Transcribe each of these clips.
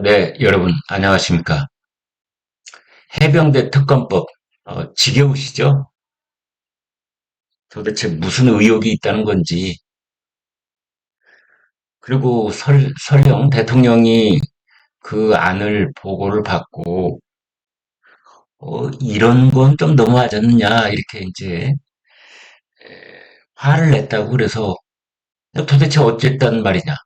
네, 여러분, 안녕하십니까. 해병대 특검법, 지겨우시죠? 도대체 무슨 의혹이 있다는 건지, 그리고 설령 대통령이 그 안을 보고를 받고, 이런 건 좀 너무하지 않느냐, 이렇게 이제, 화를 냈다고 그래서, 도대체 어쨌단 말이냐.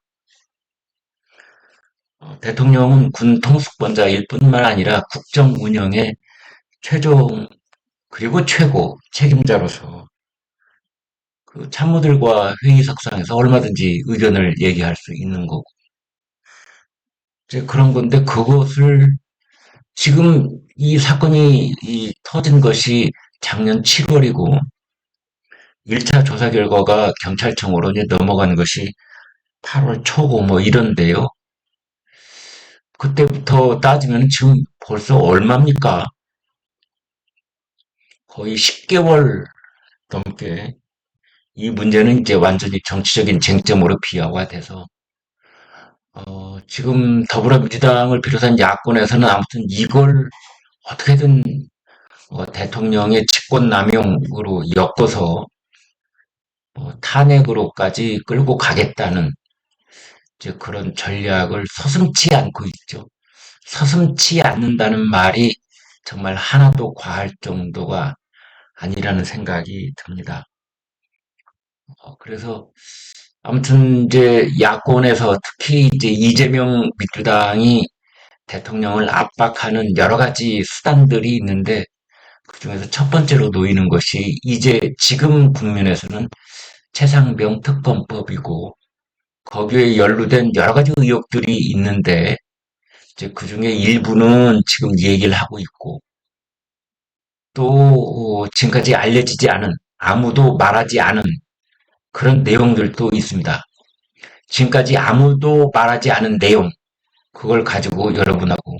대통령은 군 통수권자일 뿐만 아니라 국정 운영의 최종, 그리고 최고 책임자로서 그 참모들과 회의석상에서 얼마든지 의견을 얘기할 수 있는 거고. 이제 그런 건데 그것을 지금 이 사건이 터진 것이 작년 7월이고 1차 조사 결과가 경찰청으로 이제 넘어간 것이 8월 초고 뭐 이런데요. 그때부터 따지면 지금 벌써 얼마입니까? 거의 10개월 넘게 이 문제는 이제 완전히 정치적인 쟁점으로 비화가 돼서 지금 더불어민주당을 비롯한 야권에서는 아무튼 이걸 어떻게든 대통령의 직권남용으로 엮어서 탄핵으로까지 끌고 가겠다는 이제 그런 전략을 서슴지 않고 있죠. 서슴지 않는다는 말이 정말 하나도 과할 정도가 아니라는 생각이 듭니다. 그래서 아무튼 이제 야권에서 특히 이제 이재명 민주당이 대통령을 압박하는 여러 가지 수단들이 있는데 그중에서 첫 번째로 놓이는 것이 이제 지금 국면에서는 최상병 특검법이고 거기에 연루된 여러 가지 의혹들이 있는데 이제 그중에 일부는 지금 얘기를 하고 있고 또 지금까지 알려지지 않은 아무도 말하지 않은 그런 내용들도 있습니다. 지금까지 아무도 말하지 않은 내용 그걸 가지고 여러분하고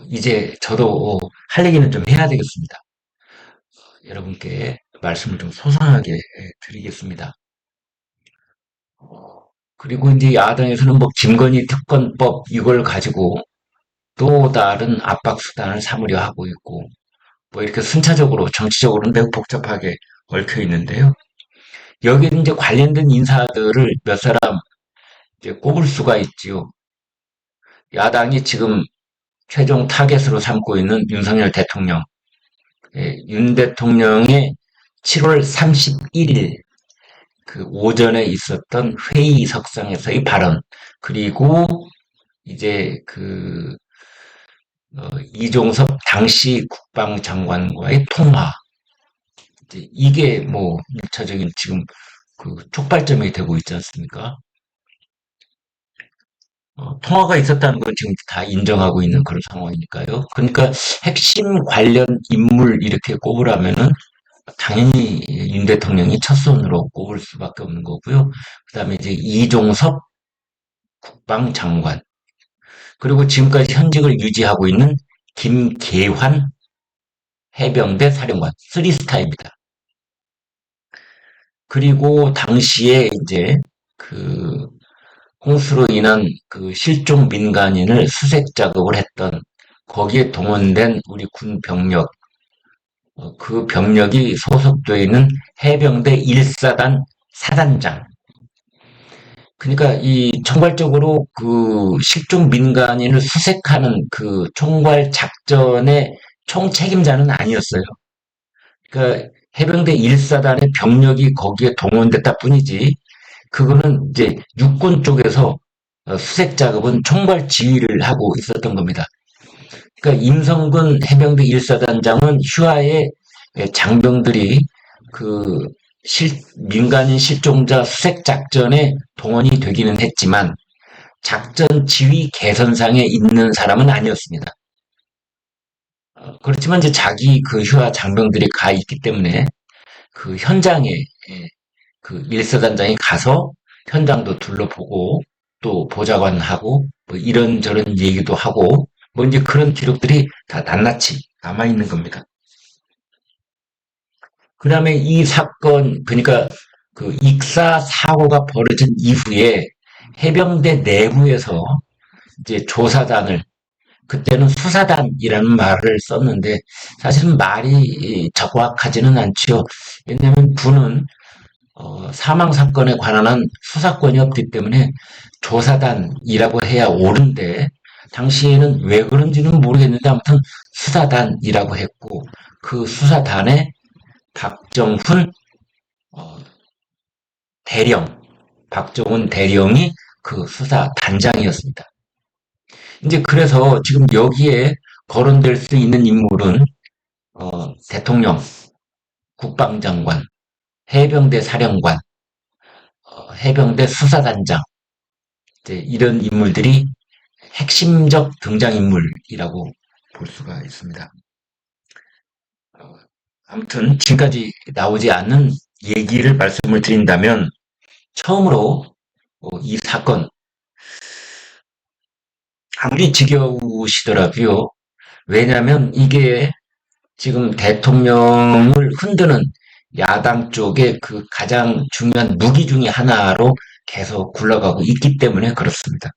이제 저도 할 얘기는 좀 해야 되겠습니다. 여러분께 말씀을 좀 소상하게 드리겠습니다. 그리고 이제 야당에서는 뭐 김건희 특검법 이걸 가지고 또 다른 압박 수단을 삼으려 하고 있고 뭐 이렇게 순차적으로 정치적으로는 매우 복잡하게 얽혀 있는데요. 여기 이제 관련된 인사들을 몇 사람 이제 꼽을 수가 있지요. 야당이 지금 최종 타겟으로 삼고 있는 윤석열 대통령, 윤 대통령의 7월 31일 그 오전에 있었던 회의석상에서의 발언, 그리고 이제 이종섭 당시 국방장관과의 통화, 이게 뭐 1차적인 지금 그 촉발점이 되고 있지 않습니까? 통화가 있었다는 건 지금 다 인정하고 있는 그런 상황이니까요. 그러니까 핵심 관련 인물 이렇게 꼽으라면은 당연히 윤 대통령이 첫 손으로 꼽을 수밖에 없는 거고요. 그다음에 이제 이종섭 국방장관, 그리고 지금까지 현직을 유지하고 있는 김계환 해병대 사령관, 쓰리스타입니다. 그리고 당시에 이제 그 홍수로 인한 그 실종 민간인을 수색 작업을 했던 거기에 동원된 우리 군 병력, 그 병력이 소속되어 있는 해병대 1사단 사단장. 그러니까 이 총괄적으로 그 실종 민간인을 수색하는 그 총괄 작전의 총책임자는 아니었어요. 그러니까 해병대 1사단의 병력이 거기에 동원됐다 뿐이지 그거는 이제 육군 쪽에서 수색 작업은 총괄 지휘를 하고 있었던 겁니다. 그러니까 임성근 해병대 1사단장은 휴하의 장병들이 그 민간인 실종자 수색 작전에 동원이 되기는 했지만 작전 지휘 개선상에 있는 사람은 아니었습니다. 그렇지만 이제 자기 그 휴하 장병들이 가 있기 때문에 그 현장에 그 1사단장이 가서 현장도 둘러보고 또 보좌관하고 뭐 이런저런 얘기도 하고 뭐 이제 그런 기록들이 다 낱낱이 남아있는 겁니다. 그 다음에 이 사건, 그러니까 그 익사 사고가 벌어진 이후에 해병대 내부에서 이제 조사단을, 그때는 수사단이라는 말을 썼는데 사실은 말이 정확하지는 않지요. 왜냐하면 군은 사망 사건에 관한 한 수사권이 없기 때문에 조사단이라고 해야 옳은데, 당시에는 왜 그런지는 모르겠는데 아무튼 수사단이라고 했고, 그 수사단에 박정훈 어, 대령, 박정훈 대령이 그 수사단장이었습니다. 이제 그래서 지금 여기에 거론될 수 있는 인물은 대통령, 국방장관, 해병대 사령관, 해병대 수사단장, 이제 이런 인물들이 핵심적 등장인물이라고 볼 수가 있습니다. 어, 아무튼 지금까지 나오지 않는 얘기를 말씀을 드린다면, 처음으로 이 사건, 아무리 지겨우시더라도요. 왜냐하면 이게 지금 대통령을 흔드는 야당 쪽의 그 가장 중요한 무기 중의 하나로 계속 굴러가고 있기 때문에 그렇습니다.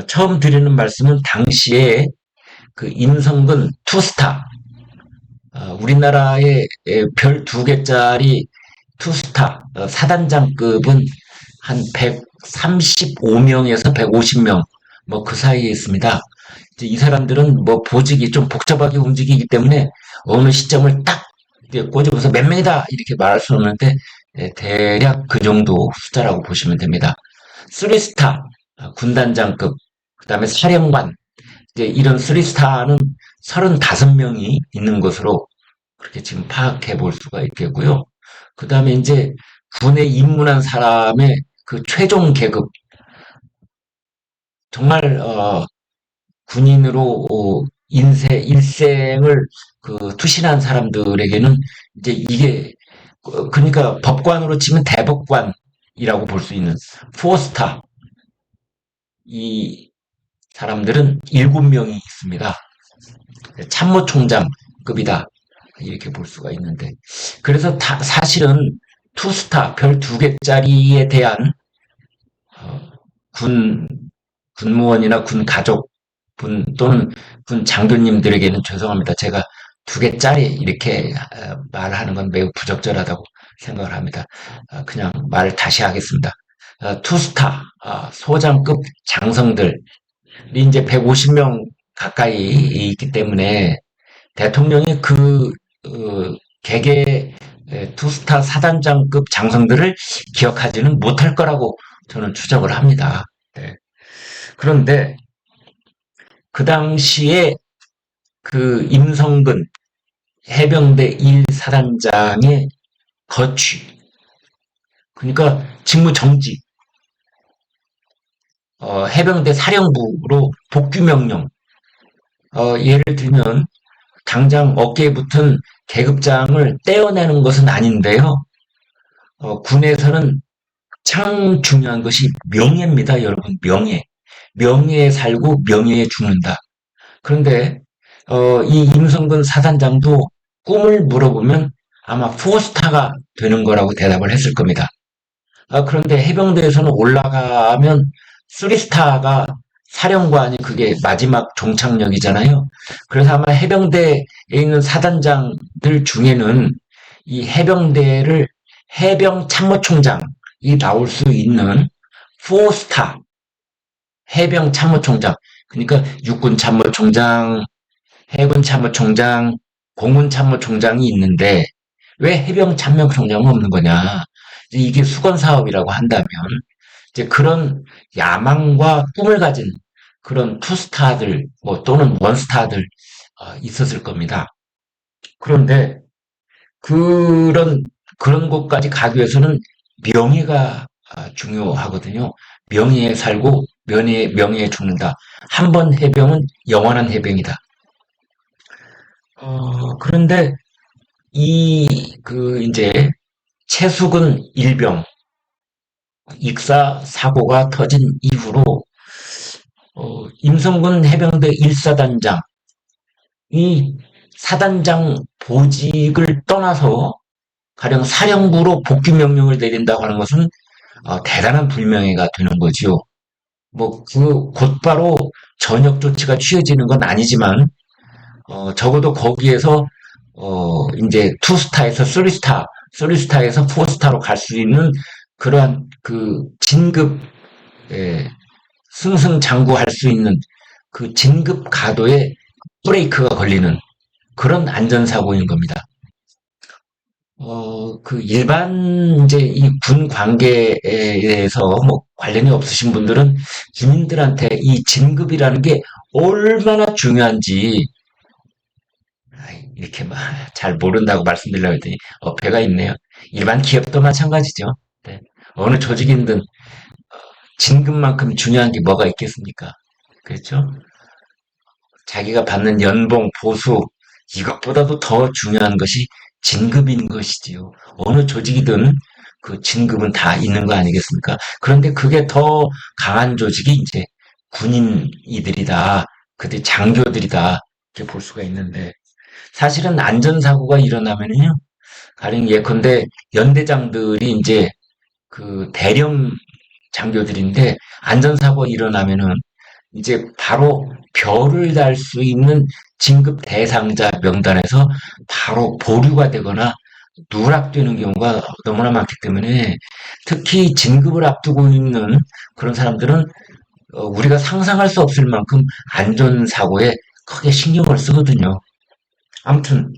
처음 드리는 말씀은 당시에 그 임성근 투스타, 우리나라의 별 2개짜리 투스타 사단장급은 한 135명에서 150명 뭐 그 사이에 있습니다. 이제 이 사람들은 뭐 보직이 좀 복잡하게 움직이기 때문에 어느 시점을 딱 꼬집어서 몇 명이다 이렇게 말할 수는 없는데, 대략 그 정도 숫자라고 보시면 됩니다. 3스타 군단장급, 그다음에 사령관, 이제 이런 3스타는 35명이 있는 것으로 그렇게 지금 파악해 볼 수가 있겠고요. 그다음에 이제 군에 입문한 사람의 그 최종 계급, 정말 군인으로 일생을 그 투신한 사람들에게는 이제 이게 그러니까 법관으로 치면 대법관이라고 볼 수 있는 포스타, 이 사람들은 7명이 있습니다. 참모총장급이다 이렇게 볼 수가 있는데, 그래서 사실은 투스타 별 2개짜리에 대한 어, 군 군무원이나 군 가족분 또는 군 장교님들에게는 죄송합니다. 제가 2개짜리 이렇게 말하는 건 매우 부적절하다고 생각을 합니다. 그냥 말 다시 하겠습니다. 투스타 소장급 장성들이 이제 150명 가까이 있기 때문에 대통령이 그 개개 투스타 사단장급 장성들을 기억하지는 못할 거라고 저는 추정을 합니다. 네. 그런데 그 당시에 그 임성근 해병대 1사단장의 거취, 그러니까 직무 정지, 해병대 사령부로 복귀 명령, 예를 들면 당장 어깨에 붙은 계급장을 떼어내는 것은 아닌데요. 군에서는 가장 중요한 것이 명예입니다, 여러분. 명예. 명예에 살고 명예에 죽는다. 그런데 이 임성근 사단장도 꿈을 물어보면 아마 포스타가 되는 거라고 대답을 했을 겁니다. 그런데 해병대에서는 올라가면 3스타가 사령관이 그게 마지막 종착역이잖아요. 그래서 아마 해병대에 있는 사단장들 중에는 이 해병대를 해병 참모총장이 나올 수 있는 4스타 해병 참모총장, 그러니까 육군 참모총장, 해군 참모총장, 공군 참모총장이 있는데 왜 해병 참모총장은 없는 거냐? 이게 수건 사업이라고 한다면 이제 그런 야망과 꿈을 가진 그런 투스타들 뭐 또는 원스타들 있었을 겁니다. 그런데 그런 그런 곳까지 가기 위해서는 명예가 중요하거든요. 명예에 살고 명예에 죽는다. 한 번 해병은 영원한 해병이다. 그런데 이제 최수근 일병 익사 사고가 터진 이후로 임성근 해병대 1사단장 이 사단장 보직을 떠나서 가령 사령부로 복귀 명령을 내린다고 하는 것은 대단한 불명예가 되는 거지요. 뭐 곧바로 전역 조치가 취해지는 건 아니지만 적어도 거기에서 이제 투스타에서 쓰리스타, 쓰리스타에서 포스타로 갈 수 있는 그러한 그 진급 예, 승승장구할 수 있는 그 진급 가도에 브레이크가 걸리는 그런 안전사고인 겁니다. 그 일반 이제 이 군 관계에 대해서 뭐 관련이 없으신 분들은 군인들한테 이 진급이라는 게 얼마나 중요한지 이렇게 막 잘 모른다고 말씀드리려고 했더니 배가 있네요. 일반 기업도 마찬가지죠. 네. 어느 조직이든 진급만큼 중요한 게 뭐가 있겠습니까? 그렇죠? 자기가 받는 연봉, 보수, 이것보다도 더 중요한 것이 진급인 것이지요. 어느 조직이든 그 진급은 다 있는 거 아니겠습니까? 그런데 그게 더 강한 조직이 이제 군인이들이다. 그들 장교들이다. 이렇게 볼 수가 있는데 사실은 안전사고가 일어나면은요. 가령 예컨대 연대장들이 이제 그 대령 장교들인데 안전사고 일어나면은 이제 바로 별을 달 수 있는 진급 대상자 명단에서 바로 보류가 되거나 누락되는 경우가 너무나 많기 때문에 특히 진급을 앞두고 있는 그런 사람들은 우리가 상상할 수 없을 만큼 안전사고에 크게 신경을 쓰거든요. 아무튼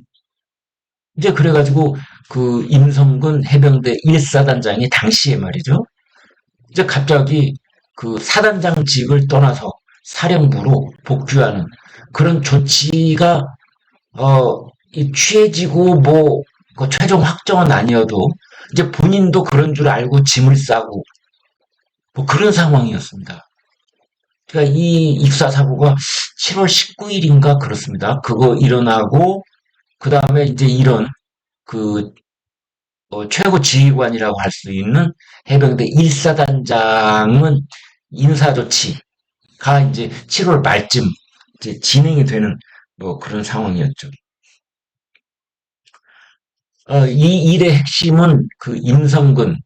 이제 그래가지고 그 임성근 해병대 1사단장이 당시에 말이죠. 이제 갑자기 그 사단장직을 떠나서 사령부로 복귀하는 그런 조치가 취해지고 그 최종 확정은 아니어도 이제 본인도 그런 줄 알고 짐을 싸고 뭐 그런 상황이었습니다. 그러니까 이 입사 사고가 7월 19일인가 그렇습니다. 그거 일어나고 그 다음에 이제 이런 그 최고 지휘관이라고 할 수 있는 해병대 1사단장은 인사조치가 이제 7월 말쯤 이제 진행이 되는 뭐 그런 상황이었죠. 이 일의 핵심은 그 임성근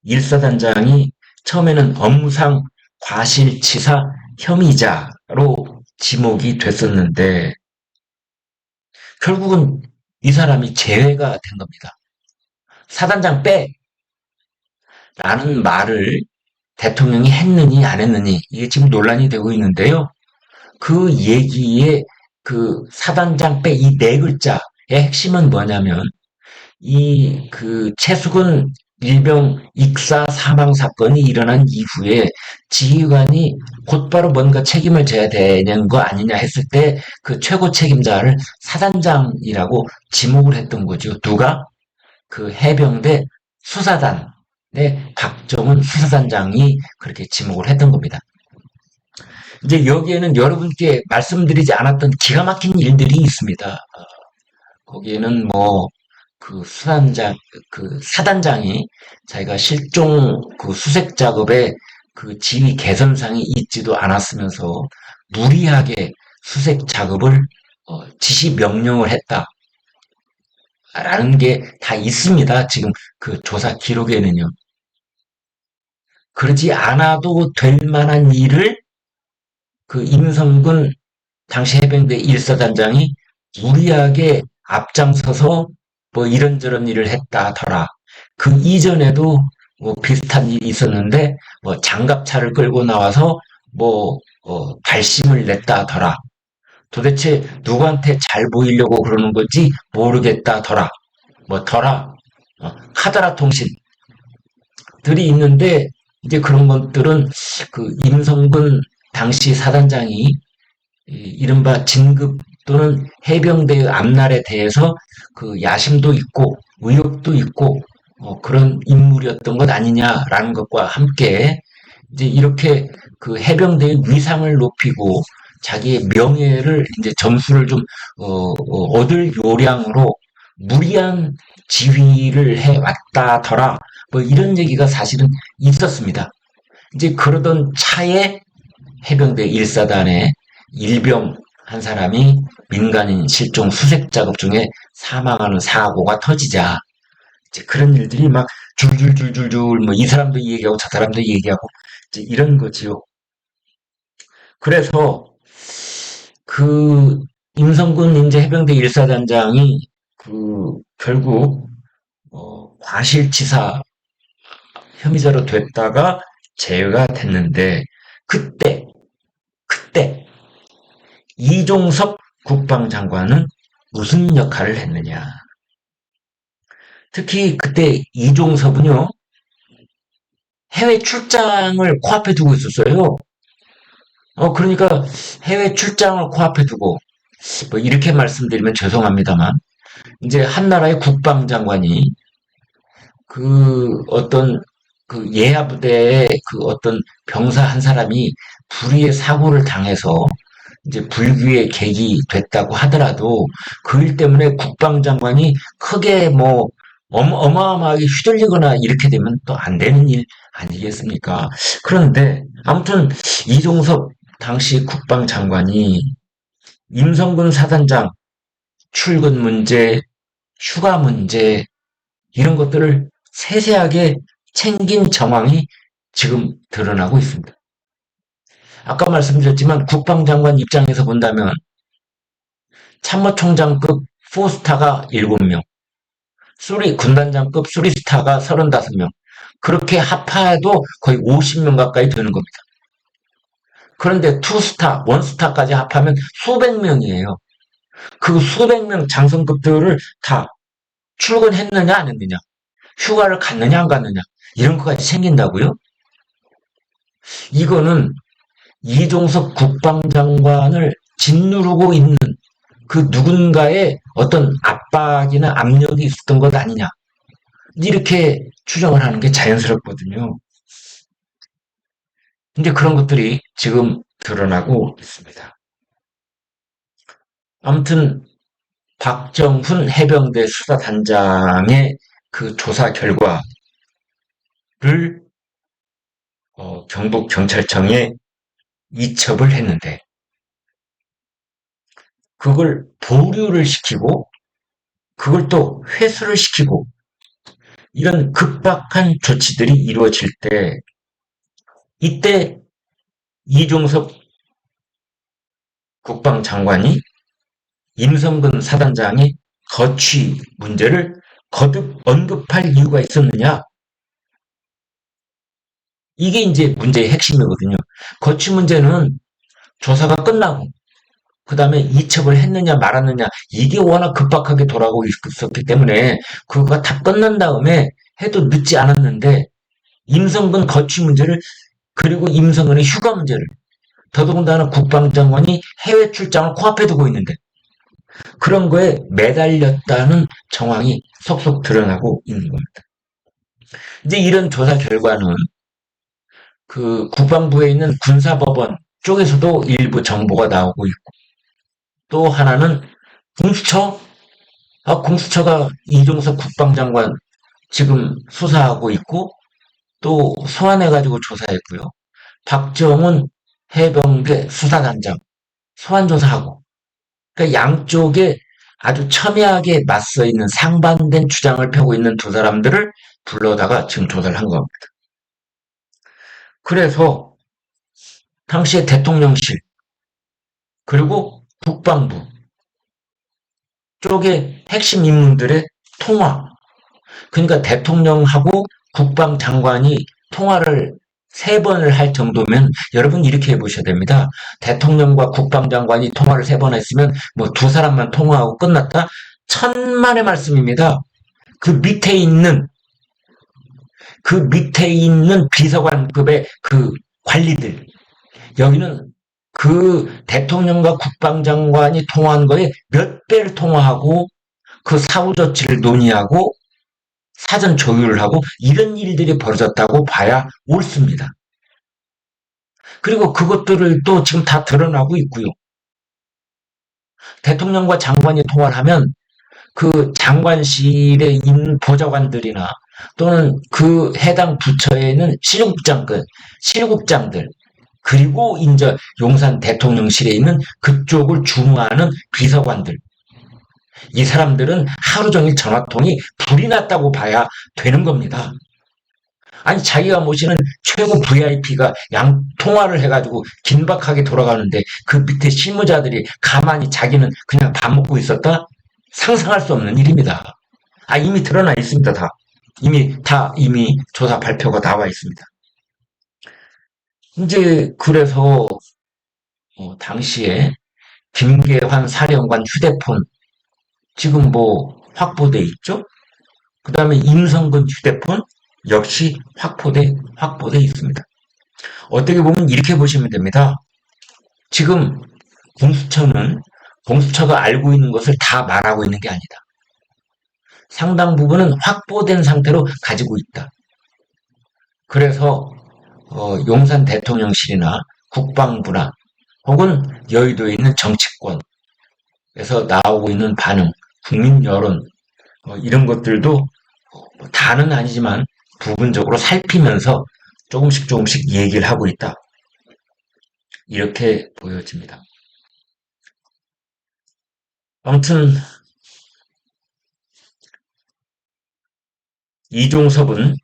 1사단장이 처음에는 업무상 과실치사 혐의자로 지목이 됐었는데 결국은 이 사람이 제외가 된 겁니다. 사단장 빼! 라는 말을 대통령이 했느니 안 했느니 이게 지금 논란이 되고 있는데요. 그 얘기의 그 사단장 빼 이 네 글자의 핵심은 뭐냐면 이 그 최수근 일병 익사 사망 사건이 일어난 이후에 지휘관이 곧바로 뭔가 책임을 져야 되는 거 아니냐 했을 때 그 최고 책임자를 사단장이라고 지목을 했던 거죠. 누가? 그 해병대 수사단의 박정훈 수사단장이 그렇게 지목을 했던 겁니다. 이제 여기에는 여러분께 말씀드리지 않았던 기가 막힌 일들이 있습니다. 거기에는 뭐 그 수단장 그 사단장이 자기가 실종 그 수색 작업에 그 지휘 개선상이 있지도 않았으면서 무리하게 수색 작업을 지시 명령을 했다라는 게 다 있습니다. 지금 그 조사 기록에는요. 그러지 않아도 될 만한 일을 그 임성근 당시 해병대 1사단장이 무리하게 앞장서서 뭐 이런저런 일을 했다더라. 그 이전에도 뭐 비슷한 일이 있었는데 뭐 장갑차를 끌고 나와서 뭐 발심을 냈다더라. 도대체 누구한테 잘 보이려고 그러는 건지 모르겠다더라. 뭐 더라. 카더라 통신들이 있는데 이제 그런 것들은 그 임성근 당시 사단장이 이른바 진급 또는 해병대의 앞날에 대해서 그 야심도 있고 의욕도 있고 그런 인물이었던 것 아니냐라는 것과 함께 이제 이렇게 그 해병대의 위상을 높이고 자기의 명예를 이제 점수를 좀 얻을 요량으로 무리한 지휘를 해 왔다더라. 뭐 이런 얘기가 사실은 있었습니다. 이제 그러던 차에 해병대 1사단의 일병 한 사람이 민간인 실종 수색 작업 중에 사망하는 사고가 터지자 이제 그런 일들이 막 줄줄줄줄줄 뭐 이 사람도 얘기하고 저 사람도 얘기하고 이제 이런 거지요. 그래서 그 임성근 이제 해병대 1사단장이 결국 과실치사 혐의자로 됐다가 제외가 됐는데 그때 그때 이종섭 국방장관은 무슨 역할을 했느냐. 특히 그때 이종섭은요, 해외 출장을 코앞에 두고 있었어요. 그러니까 해외 출장을 코앞에 두고, 뭐 이렇게 말씀드리면 죄송합니다만, 이제 한 나라의 국방장관이 어떤 예하 부대의 어떤 병사 한 사람이 불의의 사고를 당해서 이제 불귀의 계기 됐다고 하더라도 그 일 때문에 국방장관이 크게 뭐 어마어마하게 휘둘리거나 이렇게 되면 또 안 되는 일 아니겠습니까? 그런데 아무튼 이종섭 당시 국방장관이 임성근 사단장 출근 문제, 휴가 문제 이런 것들을 세세하게 챙긴 정황이 지금 드러나고 있습니다. 아까 말씀드렸지만 국방장관 입장에서 본다면 참모총장급 4스타가 7명, 군단장급 3스타가 35명, 그렇게 합해도 거의 50명 가까이 되는 겁니다. 그런데 2스타, 1스타까지 합하면 수백 명이에요. 그 수백 명 장성급들을 다 출근했느냐 안 했느냐, 휴가를 갔느냐 안 갔느냐 이런 것까지 챙긴다고요? 이거는 이종석 국방장관을 짓누르고 있는 그 누군가의 어떤 압박이나 압력이 있었던 것 아니냐. 이렇게 추정을 하는 게 자연스럽거든요. 근데 그런 것들이 지금 드러나고 있습니다. 아무튼 박정훈 해병대 수사단장의 그 조사 결과를 경북경찰청에 이첩을 했는데 그걸 보류를 시키고 그걸 또 회수를 시키고 이런 급박한 조치들이 이루어질 때 이때 이종섭 국방장관이 임성근 사단장의 거취 문제를 거듭 언급할 이유가 있었느냐? 이게 이제 문제의 핵심이거든요. 거취 문제는 조사가 끝나고 그 다음에 이첩을 했느냐 말았느냐 이게 워낙 급박하게 돌아오고 있었기 때문에 그거가 다 끝난 다음에 해도 늦지 않았는데 임성근 거취 문제를 그리고 임성근의 휴가 문제를 더더군다나 국방장관이 해외 출장을 코앞에 두고 있는데 그런 거에 매달렸다는 정황이 속속 드러나고 있는 겁니다. 이제 이런 조사 결과는 그 국방부에 있는 군사법원 쪽에서도 일부 정보가 나오고 있고 또 하나는 공수처, 공수처가 이종석 국방장관 지금 수사하고 있고 또 소환해가지고 조사했고요. 박정훈 해병대 수사단장 소환조사하고 그러니까 양쪽에 아주 첨예하게 맞서 있는 상반된 주장을 펴고 있는 두 사람들을 불러다가 지금 조사를 한 겁니다. 그래서 당시에 대통령실 그리고 국방부 쪽의 핵심 인물들의 통화 그러니까 대통령하고 국방장관이 통화를 3번을 할 정도면 여러분 이렇게 해보셔야 됩니다. 대통령과 국방장관이 통화를 3번 했으면 뭐 두 사람만 통화하고 끝났다? 천만의 말씀입니다. 그 밑에 있는 비서관급의 그 관리들 여기는 그 대통령과 국방장관이 통화한 거에 몇 배를 통화하고 그 사후 조치를 논의하고 사전 조율을 하고 이런 일들이 벌어졌다고 봐야 옳습니다. 그리고 그것들을 또 지금 다 드러나고 있고요. 대통령과 장관이 통화를 하면 그 장관실에 있는 보좌관들이나 또는 그 해당 부처에 있는 실국장들 그리고 이제 용산 대통령실에 있는 그쪽을 주무하는 비서관들 이 사람들은 하루 종일 전화통이 불이 났다고 봐야 되는 겁니다. 아니 자기가 모시는 최고 VIP가 통화를 해가지고 긴박하게 돌아가는데 그 밑에 실무자들이 가만히 자기는 그냥 밥 먹고 있었다? 상상할 수 없는 일입니다. 이미 드러나 있습니다, 다. 이미 조사 발표가 나와 있습니다. 이제 그래서 당시에 김계환 사령관 휴대폰 지금 확보돼 있죠? 그 다음에 임성근 휴대폰 역시 확보돼 있습니다. 어떻게 보면 이렇게 보시면 됩니다. 지금 공수처가 알고 있는 것을 다 말하고 있는 게 아니다. 상당 부분은 확보된 상태로 가지고 있다. 그래서 용산 대통령실이나 국방부나 혹은 여의도에 있는 정치권에서 나오고 있는 반응, 국민 여론 이런 것들도 다는 아니지만 부분적으로 살피면서 조금씩 얘기를 하고 있다. 이렇게 보여집니다. 아무튼 이종섭은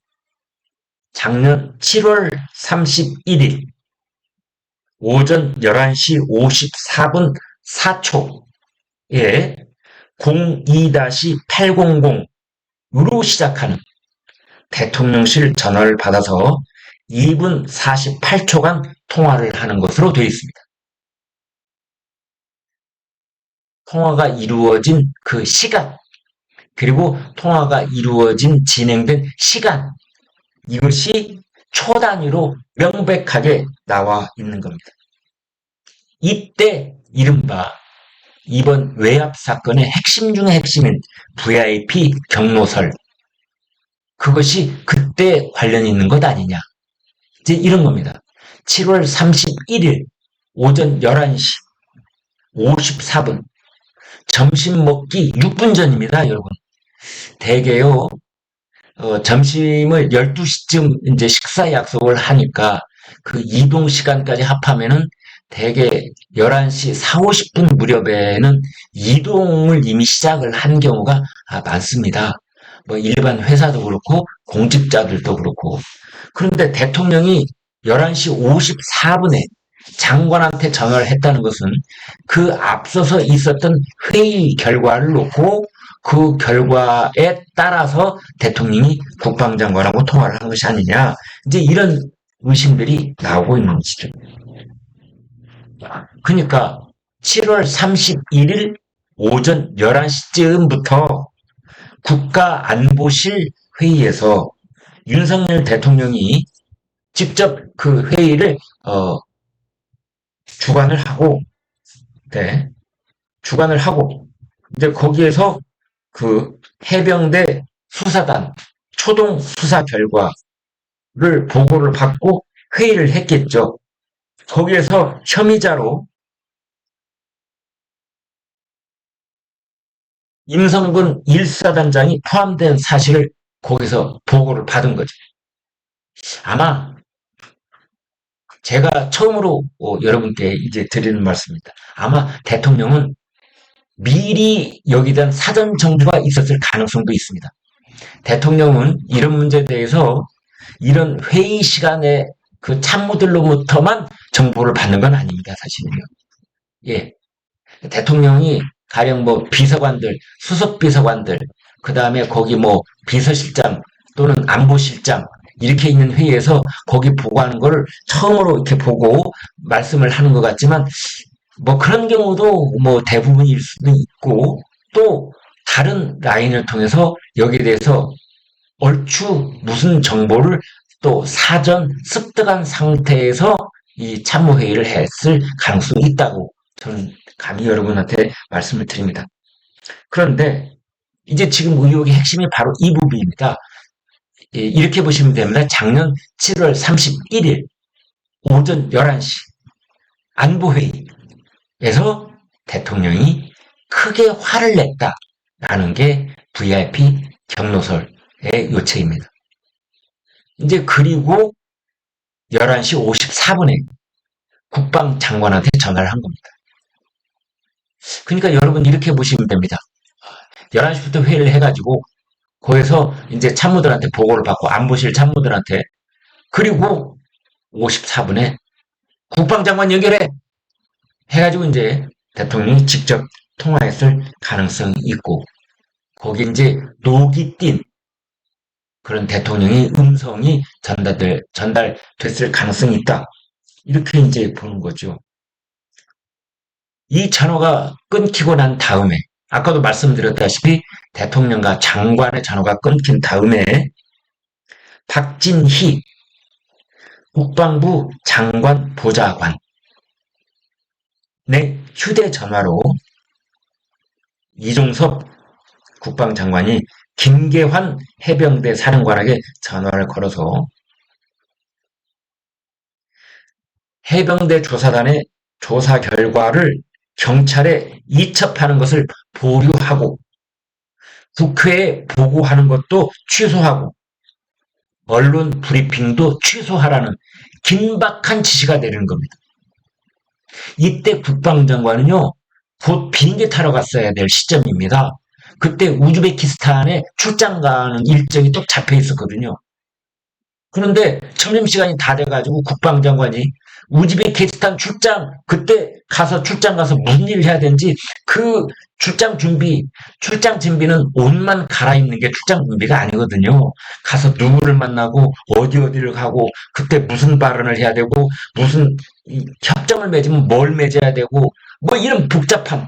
작년 7월 31일 오전 11시 54분 4초에 02-800으로 시작하는 대통령실 전화를 받아서 2분 48초간 통화를 하는 것으로 되어 있습니다. 통화가 이루어진 그 시간, 그리고 통화가 이루어진 진행된 시간, 이것이 초 단위로 명백하게 나와 있는 겁니다. 이때 이른바 이번 외압 사건의 핵심 중의 핵심인 VIP 경로설, 그것이 그때 관련이 있는 것 아니냐. 이제 이런 겁니다. 7월 31일 오전 11시 54분 점심 먹기 6분 전입니다, 여러분. 대개요, 점심을 12시쯤 이제 식사 약속을 하니까 그 이동 시간까지 합하면은 대개 11시 4, 50분 무렵에는 이동을 이미 시작을 한 경우가 많습니다. 일반 회사도 그렇고 공직자들도 그렇고. 그런데 대통령이 11시 54분에 장관한테 전화를 했다는 것은 그 앞서서 있었던 회의 결과를 놓고 그 결과에 따라서 대통령이 국방장관하고 통화를 한 것이 아니냐. 이제 이런 의심들이 나오고 있는 것이죠. 그러니까 7월 31일 오전 11시쯤부터 국가안보실 회의에서 윤석열 대통령이 직접 그 회의를 주관을 하고 이제 거기에서 그 해병대 수사단 초동 수사 결과를 보고를 받고 회의를 했겠죠. 거기에서 혐의자로 임성근 1사단장이 포함된 사실을 거기서 보고를 받은 거죠. 아마 제가 처음으로 여러분께 이제 드리는 말씀입니다. 아마 대통령은 미리 여기에 대한 사전 정보가 있었을 가능성도 있습니다. 대통령은 이런 문제에 대해서 이런 회의 시간에 그 참모들로부터만 정보를 받는 건 아닙니다, 사실은요. 예. 대통령이 가령 비서관들, 수석비서관들, 그 다음에 거기 비서실장 또는 안보실장, 이렇게 있는 회의에서 거기 보고하는 거를 처음으로 이렇게 보고 말씀을 하는 것 같지만, 그런 경우도 대부분일 수도 있고, 또 다른 라인을 통해서 여기에 대해서 얼추 무슨 정보를 또 사전 습득한 상태에서 이 참모회의를 했을 가능성이 있다고 저는 감히 여러분한테 말씀을 드립니다. 그런데 이제 지금 의혹의 핵심이 바로 이 부분입니다. 이렇게 보시면 됩니다. 작년 7월 31일 오전 11시 안보회의에서 대통령이 크게 화를 냈다라는 게 VIP 경로설의 요체입니다. 이제 그리고 11시 54분에 국방장관한테 전화를 한 겁니다. 그러니까 여러분 이렇게 보시면 됩니다. 11시부터 회의를 해가지고 거기서 이제 참모들한테 보고를 받고 안보실 참모들한테 그리고 54분에 국방장관 연결해 해가지고 이제 대통령이 직접 통화했을 가능성이 있고 거기 이제 녹이 띈 그런 대통령의 음성이 전달됐을 가능성이 있다. 이렇게 이제 보는 거죠. 이 전화가 끊기고 난 다음에 아까도 말씀드렸다시피 대통령과 장관의 전화가 끊긴 다음에 박진희 국방부 장관 보좌관의 휴대전화로 이종섭 국방장관이 김계환 해병대 사령관에게 전화를 걸어서 해병대 조사단의 조사 결과를 경찰에 이첩하는 것을 보류하고 국회에 보고하는 것도 취소하고 언론 브리핑도 취소하라는 긴박한 지시가 내리는 겁니다. 이때 국방장관은요, 곧 비행기 타러 갔어야 될 시점입니다. 그때 우즈베키스탄에 출장 가는 일정이 또 잡혀 있었거든요. 그런데 점심시간이 다 돼가지고 국방장관이 우즈베키스탄 출장, 그때 가서 출장 가서 무슨 일을 해야 되는지 그 출장 준비는 옷만 갈아입는 게 출장 준비가 아니거든요. 가서 누구를 만나고 어디를 가고 그때 무슨 발언을 해야 되고 무슨 협정을 맺으면 뭘 맺어야 되고 뭐 이런 복잡한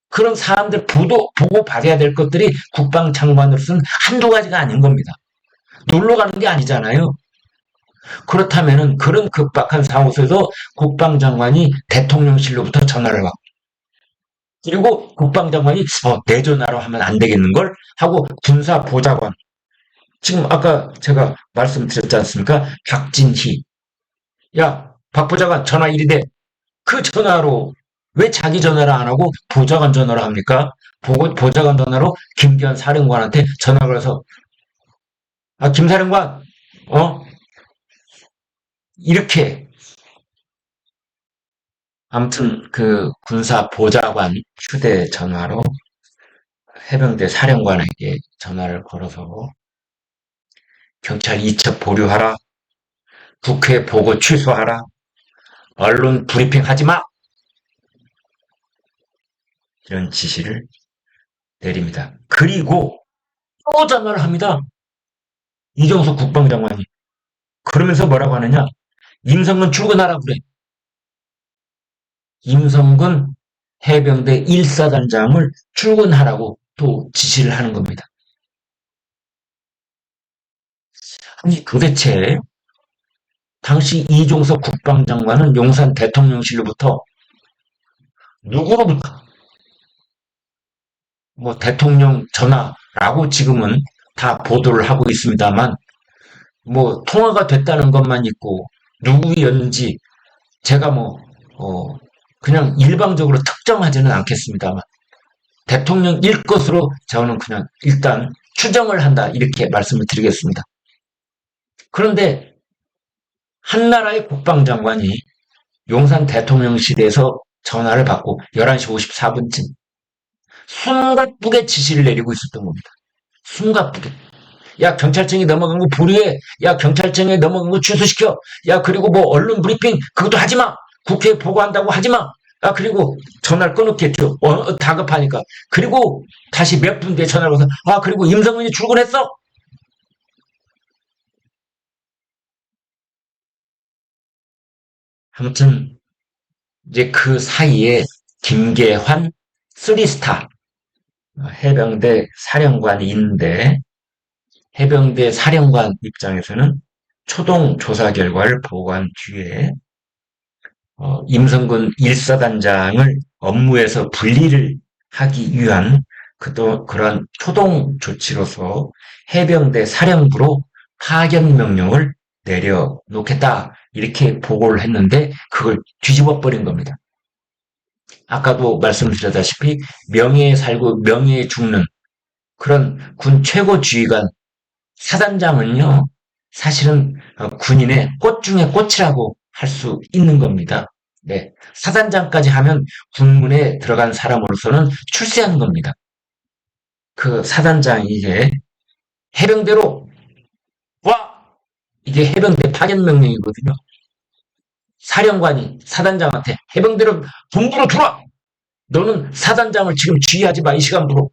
그런 사람들 보고 받아야 될 것들이 국방장관으로서는 한두 가지가 아닌 겁니다. 놀러 가는 게 아니잖아요. 그렇다면은 그런 급박한 상황 속에서 국방장관이 대통령실로부터 전화를 받고 그리고 국방장관이 내 전화로 하면 안 되겠는걸 하고 군사보좌관 지금 아까 제가 말씀드렸지 않습니까? 박진희 야 박 보좌관 전화 1이 돼. 그 전화로 왜 자기 전화를 안 하고 보좌관 전화로 합니까? 보좌관 전화로 김기현 사령관한테 전화를 걸어서 김사령관 어 이렇게 아무튼 그 군사 보좌관 휴대전화로 해병대 사령관에게 전화를 걸어서 경찰 이첩 보류하라, 국회 보고 취소하라, 언론 브리핑 하지 마 이런 지시를 내립니다. 그리고 또 전화를 합니다. 이종석 국방장관이 그러면서 뭐라고 하느냐? 임성근 출근하라 그래. 임성근 해병대 1사단장을 출근하라고 또 지시를 하는 겁니다. 아니 도대체 당시 이종석 국방장관은 용산 대통령실로부터 누구로부터 뭐 대통령 전화라고 지금은 다 보도를 하고 있습니다만 뭐 통화가 됐다는 것만 있고 누구였는지 제가 그냥 일방적으로 특정하지는 않겠습니다만 대통령일 것으로 저는 그냥 일단 추정을 한다 이렇게 말씀을 드리겠습니다. 그런데 한나라의 국방장관이 용산 대통령실에서 전화를 받고 11시 54분쯤 숨가쁘게 지시를 내리고 있었던 겁니다. 숨가쁘게. 야 경찰청이 넘어간 거 보류해. 야 경찰청에 넘어간 거 취소시켜. 야 그리고 뭐 언론 브리핑 그것도 하지마. 국회에 보고한다고 하지마. 아 그리고 전화를 끊었겠죠. 다급하니까. 그리고 다시 몇 분 뒤에 전화를 해서 그리고 임성근이 출근했어. 아무튼 이제 그 사이에 김계환 쓰리스타 해병대 사령관이 있는데 해병대 사령관 입장에서는 초동 조사 결과를 보고한 뒤에 임성근 1사단장을 업무에서 분리를 하기 위한 그런 초동 조치로서 해병대 사령부로 파견 명령을 내려놓겠다 이렇게 보고를 했는데 그걸 뒤집어 버린 겁니다. 아까도 말씀드렸다시피 명예에 살고 명예에 죽는 그런 군 최고 지휘관 사단장은요 사실은 군인의 꽃 중에 꽃이라고 할 수 있는 겁니다. 네, 사단장까지 하면 군문에 들어간 사람으로서는 출세한 겁니다. 그 사단장이 이제 해병대로 와 이게 해병대 파견 명령이거든요. 사령관이 사단장한테 해병대를 본부로 들어와! 너는 사단장을 지금 지휘하지 마, 이 시간부로.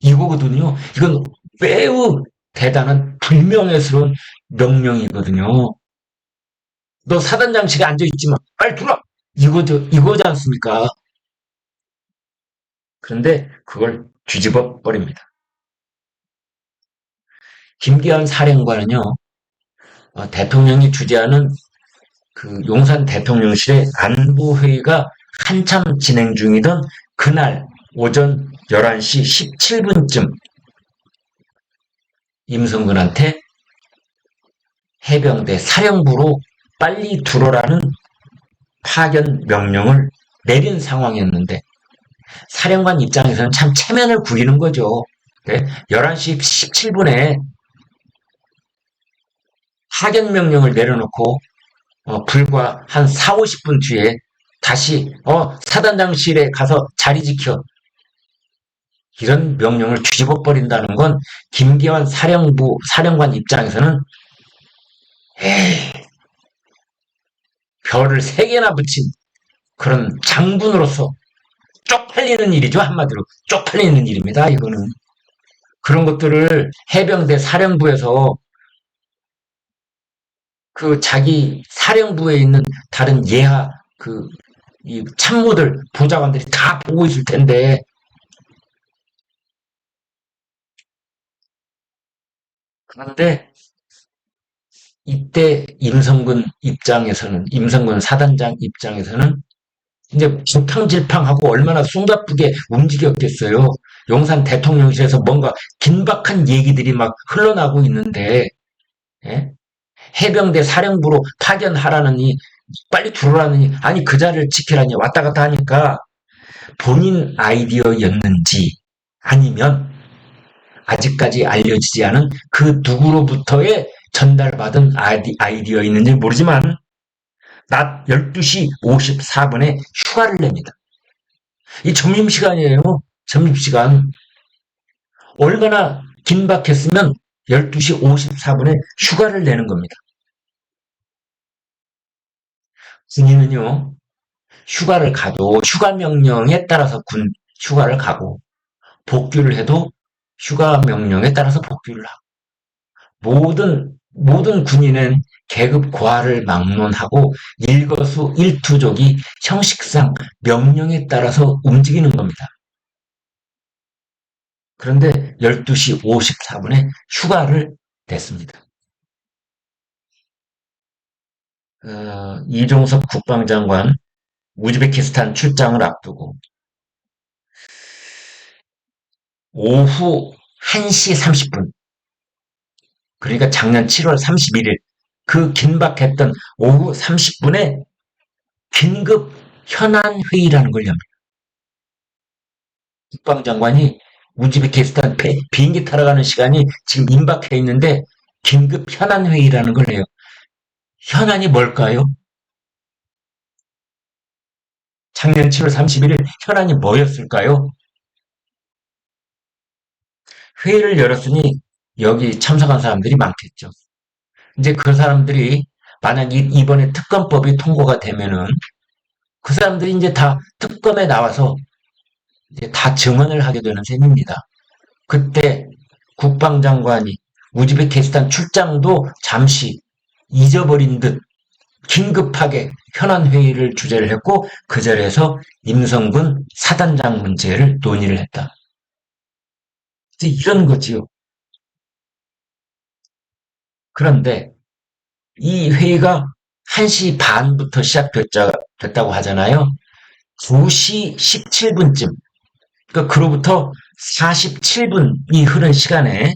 이거거든요. 이건 매우 대단한 불명예스러운 명령이거든요. 너 사단장실에 앉아있지 마. 빨리 들어와! 이거지 않습니까? 그런데 그걸 뒤집어 버립니다. 김기현 사령관은요, 대통령이 주재하는 그 용산 대통령실의 안보회의가 한참 진행 중이던 그날 오전 11시 17분쯤 임성근한테 해병대 사령부로 빨리 들어라는 파견 명령을 내린 상황이었는데 사령관 입장에서는 참 체면을 구기는 거죠. 네? 11시 17분에 파견 명령을 내려놓고 불과 한 4, 50분 뒤에 다시 사단장실에 가서 자리 지켜 이런 명령을 뒤집어 버린다는 건 김기환 사령관 입장에서는 에이, 별을 3개나 붙인 그런 장군으로서 쪽팔리는 일이죠. 한마디로 쪽팔리는 일입니다. 이거는 그런 것들을 해병대 사령부에서 그 자기 사령부에 있는 다른 예하 이 참모들 보좌관들이 다 보고 있을 텐데 그런데 이때 임성근 사단장 입장에서는 이제 죽탕질팡하고 얼마나 숨가쁘게 움직였겠어요. 용산 대통령실에서 뭔가 긴박한 얘기들이 막 흘러나고 있는데 예? 해병대 사령부로 파견하라느니 빨리 들어라느니 아니 그 자리를 지키라니 왔다 갔다 하니까 본인 아이디어였는지 아니면 아직까지 알려지지 않은 그 누구로부터의 전달받은 아이디어였는지 모르지만 낮 12시 54분에 휴가를 냅니다. 이 점심시간이에요. 점심시간. 얼마나 긴박했으면 12시 54분에 휴가를 내는 겁니다. 군인은요, 휴가를 가도 휴가 명령에 따라서 휴가를 가고 복귀를 해도 휴가 명령에 따라서 복귀를 하고 모든 군인은 계급 고하를 막론하고 일거수일투족이 형식상 명령에 따라서 움직이는 겁니다. 그런데 12시 54분에 휴가를 냈습니다. 이종섭 국방장관 우즈베키스탄 출장을 앞두고 오후 1시 30분 그러니까 작년 7월 31일 그 긴박했던 오후 30분에 긴급 현안 회의라는 걸 엽니다. 국방장관이 우즈베키스탄 비행기 타러 가는 시간이 지금 임박해 있는데 긴급 현안 회의라는 걸 해요. 현안이 뭘까요? 작년 7월 31일 현안이 뭐였을까요? 회의를 열었으니 여기 참석한 사람들이 많겠죠. 이제 그 사람들이 만약 이번에 특검법이 통과가 되면은 그 사람들이 이제 다 특검에 나와서 이제 다 증언을 하게 되는 셈입니다. 그때 국방장관이 우즈베키스탄 출장도 잠시 잊어버린 듯 긴급하게 현안회의를 주재를 했고 그 자리에서 임성근 사단장 문제를 논의를 했다. 이런 거지요. 그런데 이 회의가 1시 반부터 시작됐다고 하잖아요. 2시 17분쯤, 그러니까 그로부터 47분이 흐른 시간에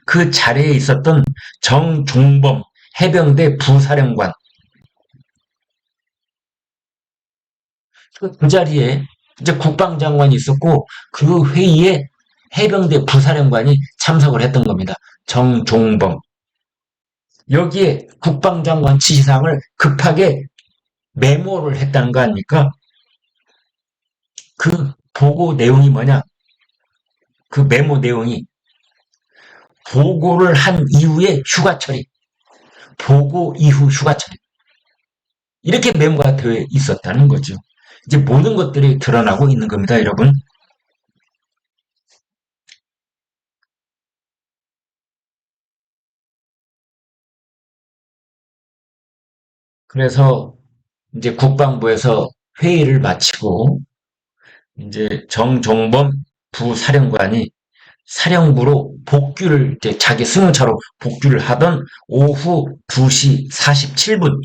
그 자리에 있었던 정종범 해병대 부사령관, 그 자리에 이제 국방장관이 있었고 그 회의에 해병대 부사령관이 참석을 했던 겁니다. 정종범. 여기에 국방장관 지시사항을 급하게 메모를 했다는 거 아닙니까? 그 보고 내용이 뭐냐? 그 메모 내용이 보고를 한 이후에 휴가 처리. 보고 이후 휴가철 이렇게 메모가 되어 있었다는 거죠. 이제 모든 것들이 드러나고 있는 겁니다, 여러분. 그래서 이제 국방부에서 회의를 마치고 이제 정종범 부사령관이 사령부로 복귀를 이제 자기 승용차로 복귀를 하던 오후 2시 47분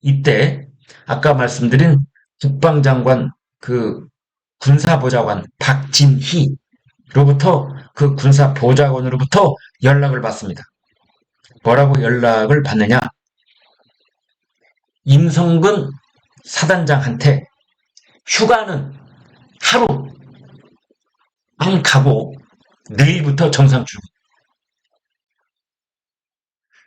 이때 아까 말씀드린 국방장관 그 군사보좌관 박진희로부터 그 군사보좌관으로부터 연락을 받습니다. 뭐라고 연락을 받느냐? 임성근 사단장한테 휴가는 하루 안 가고 내일부터 정상 출근.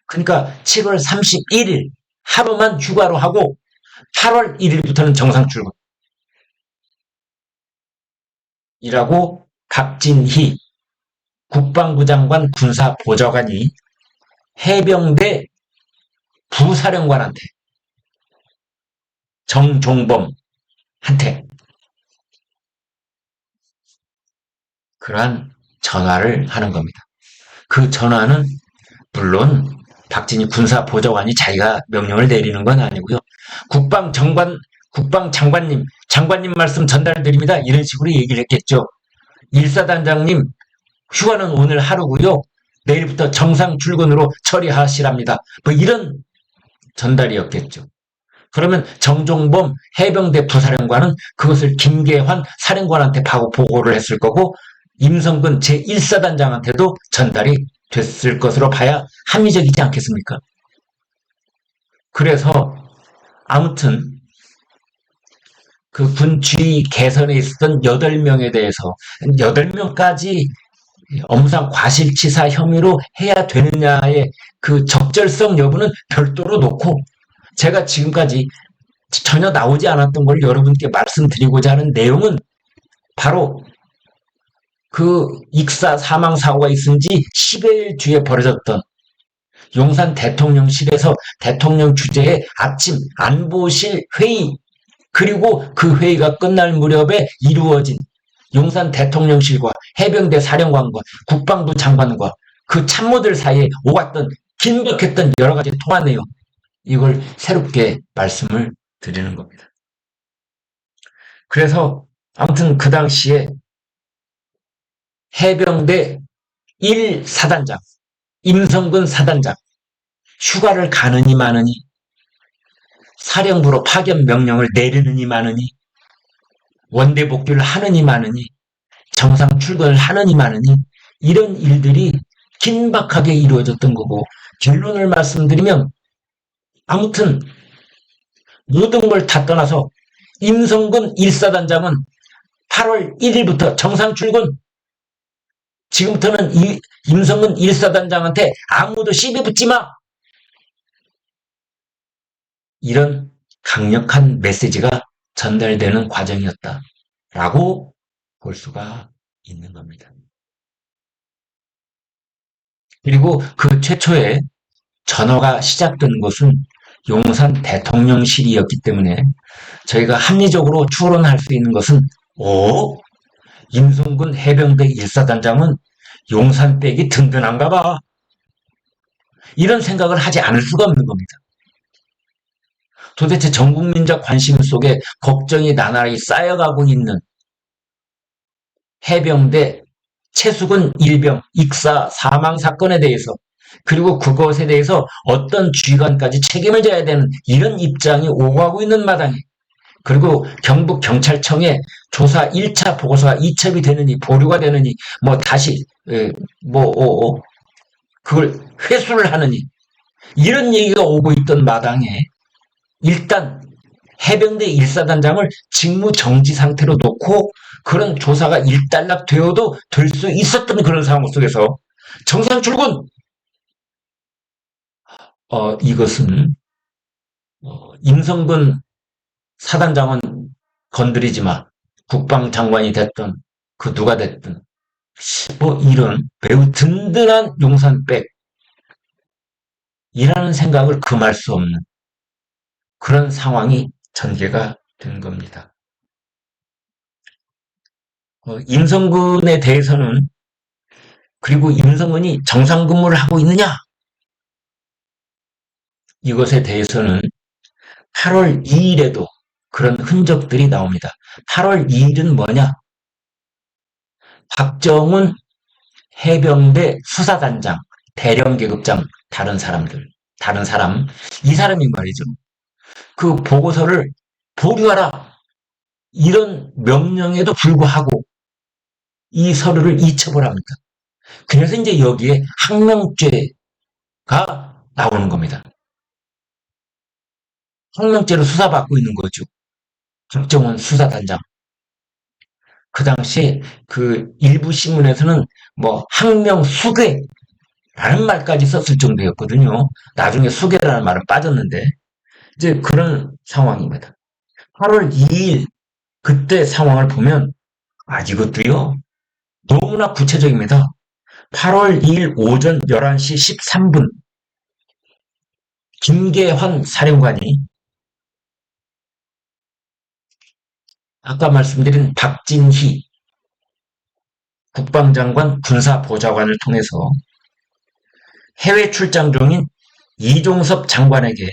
그러니까 7월 31일 하루만 휴가로 하고 8월 1일부터는 정상 출근이라고 박진희 국방부 장관 군사보좌관이 해병대 부사령관한테 정종범한테 그러한 전화를 하는 겁니다. 그 전화는 물론 박진희 군사보좌관이 자기가 명령을 내리는 건 아니고요. 국방장관님, 장관님 말씀 전달드립니다. 이런 식으로 얘기를 했겠죠. 일사단장님, 휴가는 오늘 하루고요. 내일부터 정상 출근으로 처리하시랍니다. 뭐 이런 전달이었겠죠. 그러면 정종범 해병대 부사령관은 그것을 김계환 사령관한테 보고를 했을 거고 임성근 제1사단장한테도 전달이 됐을 것으로 봐야 합리적이지 않겠습니까? 그래서 아무튼 그 군주의 개선에 있었던 8명에 대해서 8명까지 업무상 과실치사 혐의로 해야 되느냐의 그 적절성 여부는 별도로 놓고 제가 지금까지 전혀 나오지 않았던 걸 여러분께 말씀드리고자 하는 내용은 바로 그 익사 사망 사고가 있은 지 10여일 뒤에 벌어졌던 용산 대통령실에서 대통령 주재의 아침 안보실 회의 그리고 그 회의가 끝날 무렵에 이루어진 용산 대통령실과 해병대 사령관과 국방부 장관과 그 참모들 사이에 오갔던 긴박했던 여러 가지 통화 내용 이걸 새롭게 말씀을 드리는 겁니다. 그래서 아무튼 그 당시에 해병대 1사단장 임성근 사단장 휴가를 가느니 마느니 사령부로 파견 명령을 내리느니 마느니 원대 복귀를 하느니 마느니 정상 출근을 하느니 마느니 이런 일들이 긴박하게 이루어졌던 거고 결론을 말씀드리면 아무튼 모든 걸 다 떠나서 임성근 1사단장은 8월 1일부터 정상 출근 지금부터는 임성근 1사단장한테 아무도 시비 붙지 마 이런 강력한 메시지가 전달되는 과정이었다라고 볼 수가 있는 겁니다. 그리고 그 최초에 전화가 시작된 것은 용산 대통령실이었기 때문에 저희가 합리적으로 추론할 수 있는 것은 임성근 해병대 1사단장은 용산 백이 든든한가 봐. 이런 생각을 하지 않을 수가 없는 겁니다. 도대체 전 국민적 관심 속에 걱정이 나날이 쌓여가고 있는 해병대 최수근 일병 익사 사망 사건에 대해서 그리고 그것에 대해서 어떤 주의관까지 책임을 져야 되는 이런 입장이 오가고 있는 마당에 그리고 경북경찰청에 조사 1차 보고서가 이첩이 되느니 보류가 되느니 뭐 다시 그걸 회수를 하느니 이런 얘기가 오고 있던 마당에 일단 해병대 1사단장을 직무 정지 상태로 놓고 그런 조사가 일단락 되어도 될 수 있었던 그런 상황 속에서 정상 출근 이것은 임성근 사단장은 건드리지 마. 국방장관이 됐든 그 누가 됐든 뭐 이런 매우 든든한 용산백 이라는 생각을 금할 수 없는 그런 상황이 전개가 된 겁니다. 임성근에 대해서는 그리고 임성근이 정상 근무를 하고 있느냐 이것에 대해서는 8월 2일에도 그런 흔적들이 나옵니다. 8월 2일은 뭐냐? 박정훈 해병대 수사단장, 대령계급장, 다른 사람, 이 사람이 말이죠. 그 보고서를 보류하라. 이런 명령에도 불구하고 이 서류를 이첩을 합니다. 그래서 이제 여기에 항명죄가 나오는 겁니다. 항명죄로 수사받고 있는 거죠. 박정훈 수사단장. 그 당시 그 일부 신문에서는 뭐 항명수괴라는 말까지 썼을 정도였거든요. 나중에 수괴라는 말은 빠졌는데 이제 그런 상황입니다. 8월 2일 그때 상황을 보면 이것도요 너무나 구체적입니다. 8월 2일 오전 11시 13분 김계환 사령관이 아까 말씀드린 박진희 국방장관 군사보좌관을 통해서 해외 출장 중인 이종섭 장관에게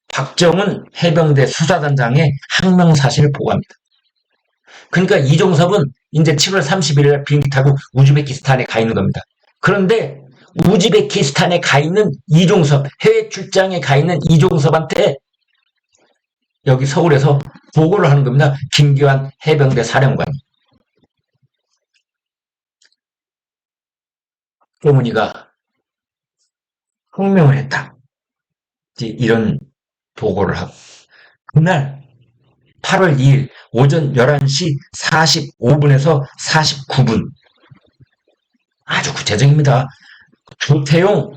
박정훈 해병대 수사단장의 항명 사실을 보고합니다. 그러니까 이종섭은 이제 7월 30일 비행기 타고 우즈베키스탄에 가 있는 겁니다. 그런데 우즈베키스탄에 가 있는 이종섭, 해외 출장에 가 있는 이종섭한테 여기 서울에서 보고를 하는 겁니다. 김기환 해병대 사령관. 박정훈이가 항명을 했다. 이런 보고를 하고 그날 8월 2일 오전 11시 45분에서 49분 아주 구체적입니다. 조태용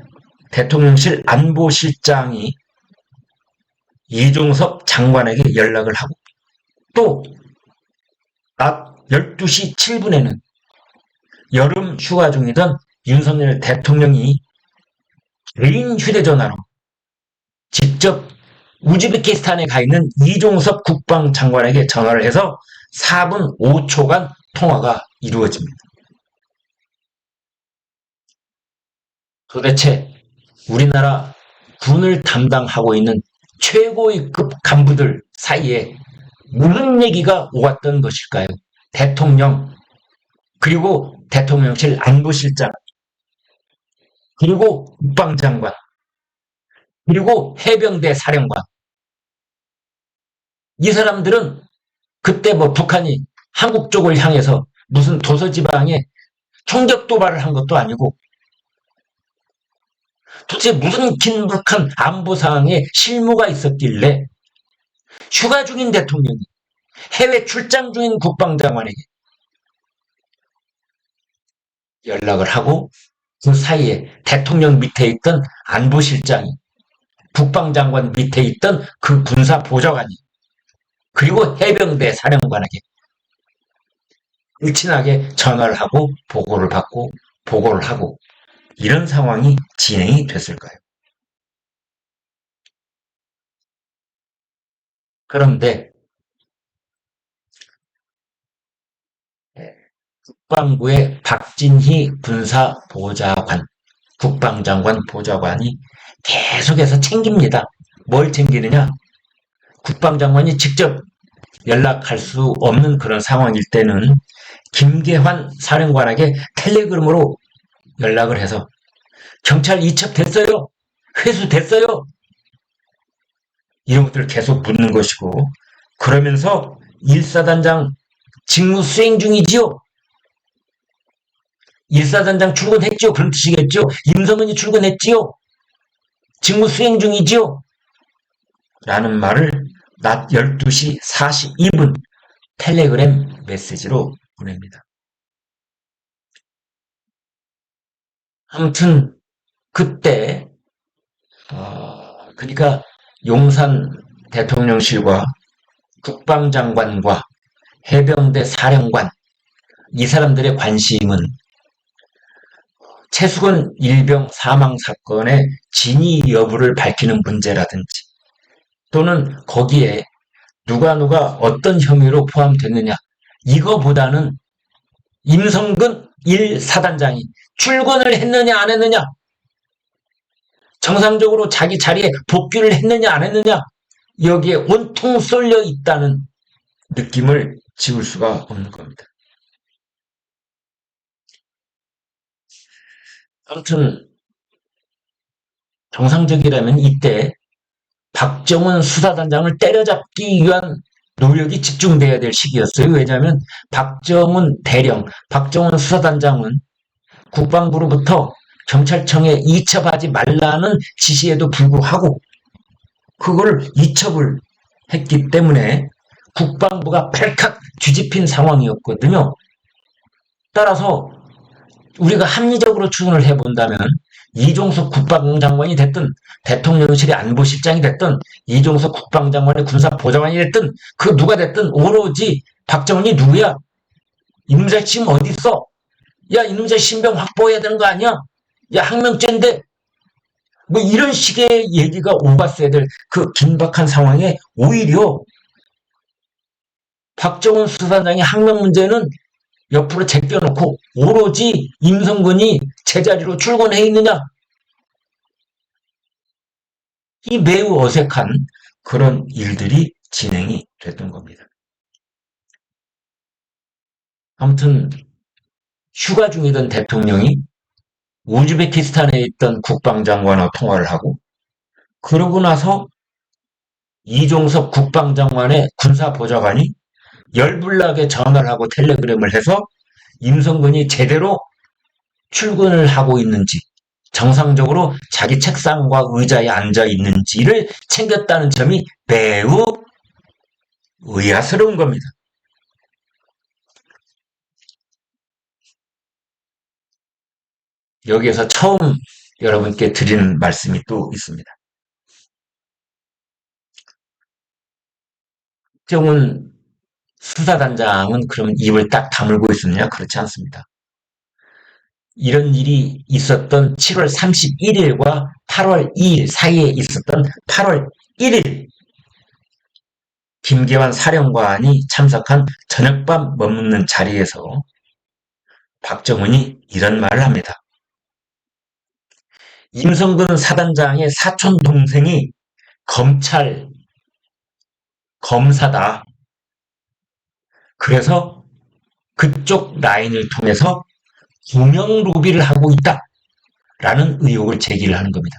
대통령실 안보실장이 이종섭 장관에게 연락을 하고 또 낮 12시 7분에는 여름 휴가 중이던 윤석열 대통령이 개인 휴대전화로 직접 우즈베키스탄에 가 있는 이종섭 국방장관에게 전화를 해서 4분 5초간 통화가 이루어집니다. 도대체 우리나라 군을 담당하고 있는 최고위급 간부들 사이에 무슨 얘기가 오갔던 것일까요? 대통령, 그리고 대통령실 안보실장, 그리고 국방장관, 그리고 해병대 사령관. 이 사람들은 그때 뭐 북한이 한국 쪽을 향해서 무슨 도서지방에 총격 도발을 한 것도 아니고 도대체 무슨 긴박한 안보 상황에 실무가 있었길래 휴가 중인 대통령이 해외 출장 중인 국방장관에게 연락을 하고 그 사이에 대통령 밑에 있던 안보실장이 국방장관 밑에 있던 그 군사보좌관이 그리고 해병대 사령관에게 일친하게 전화를 하고 보고를 받고 보고를 하고 이런 상황이 진행이 됐을까요? 그런데 국방부의 박진희 군사보좌관, 국방장관 보좌관이 계속해서 챙깁니다. 뭘 챙기느냐? 국방장관이 직접 연락할 수 없는 그런 상황일 때는 김계환 사령관에게 텔레그램으로 연락을 해서 경찰 이첩됐어요? 회수됐어요? 이런 것들을 계속 묻는 것이고 그러면서 일사단장 직무 수행 중이지요? 일사단장 출근했지요? 그런 뜻이겠죠? 임성근이 출근했지요? 직무 수행 중이지요? 라는 말을 낮 12시 42분 텔레그램 메시지로 보냅니다. 아무튼 그때 그러니까 용산 대통령실과 국방장관과 해병대 사령관 이 사람들의 관심은 최수건 일병 사망 사건의 진위 여부를 밝히는 문제라든지 또는 거기에 누가 어떤 혐의로 포함됐느냐 이거보다는 임성근 1사단장이 출근을 했느냐 안 했느냐 정상적으로 자기 자리에 복귀를 했느냐 안 했느냐 여기에 온통 쏠려 있다는 느낌을 지울 수가 없는 겁니다. 아무튼 정상적이라면 이때 박정훈 수사단장을 때려잡기 위한 노력이 집중돼야 될 시기였어요. 왜냐하면 박정훈 대령, 박정훈 수사단장은 국방부로부터 경찰청에 이첩하지 말라는 지시에도 불구하고 그걸 이첩을 했기 때문에 국방부가 발칵 뒤집힌 상황이었거든요. 따라서 우리가 합리적으로 추론을 해본다면 이종석 국방장관이 됐든 대통령실의 안보실장이 됐든 이종석 국방장관의 군사보좌관이 됐든 그 누가 됐든 오로지 박정훈이 누구야? 이놈의 지금 어디 있어? 야 이놈의 신병 확보해야 되는 거 아니야? 야 항명죄인데 뭐 이런 식의 얘기가 오갔어야 될 그 긴박한 상황에 오히려 박정훈 수사단장의 항명 문제는 옆으로 제껴놓고 오로지 임성근이 제자리로 출근해 있느냐? 이 매우 어색한 그런 일들이 진행이 됐던 겁니다. 아무튼 휴가 중이던 대통령이 우즈베키스탄에 있던 국방장관과 통화를 하고 그러고 나서 이종석 국방장관의 군사보좌관이 열불나게 전화를 하고 텔레그램을 해서 임성근이 제대로 출근을 하고 있는지 정상적으로 자기 책상과 의자에 앉아 있는지를 챙겼다는 점이 매우 의아스러운 겁니다. 여기에서 처음 여러분께 드리는 말씀이 또 있습니다. 박정훈 수사단장은 그럼 입을 딱 다물고 있었느냐? 그렇지 않습니다. 이런 일이 있었던 7월 31일과 8월 2일 사이에 있었던 8월 1일 김계환 사령관이 참석한 저녁밥 머무는 자리에서 박정훈이 이런 말을 합니다. 임성근 사단장의 사촌 동생이 검찰 검사다. 그래서 그쪽 라인을 통해서 구명 로비를 하고 있다라는 의혹을 제기를 하는 겁니다.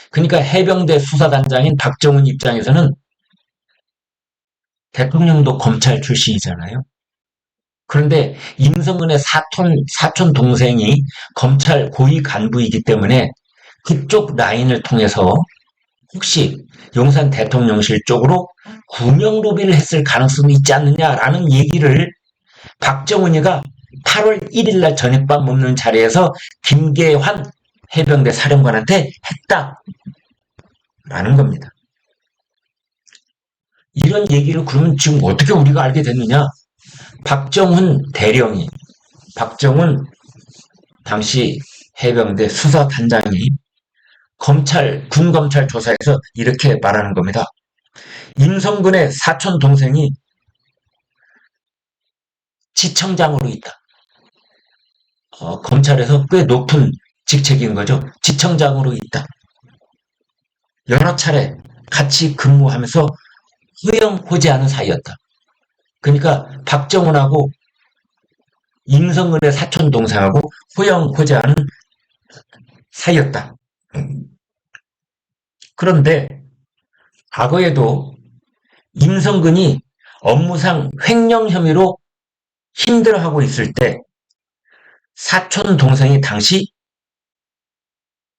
그러니까 해병대 수사단장인 박정훈 입장에서는 대통령도 검찰 출신이잖아요. 그런데 임성근의 사촌 동생이 검찰 고위 간부이기 때문에 그쪽 라인을 통해서 혹시 용산 대통령실 쪽으로 구명 로비를 했을 가능성이 있지 않느냐라는 얘기를 박정훈이가 8월 1일 날 저녁밥 먹는 자리에서 김계환 해병대 사령관한테 했다라는 겁니다. 이런 얘기를 그러면 지금 어떻게 우리가 알게 됐느냐? 박정훈 대령이, 박정훈 당시 해병대 수사단장이 군검찰 조사에서 이렇게 말하는 겁니다. 임성근의 사촌 동생이 지청장으로 있다. 검찰에서 꽤 높은 직책인 거죠. 지청장으로 있다. 여러 차례 같이 근무하면서 호영호재하는 사이였다. 그러니까 박정훈하고 임성근의 사촌 동생하고 호영호재하는 사이였다. 그런데 과거에도 임성근이 업무상 횡령 혐의로 힘들어하고 있을 때 사촌 동생이 당시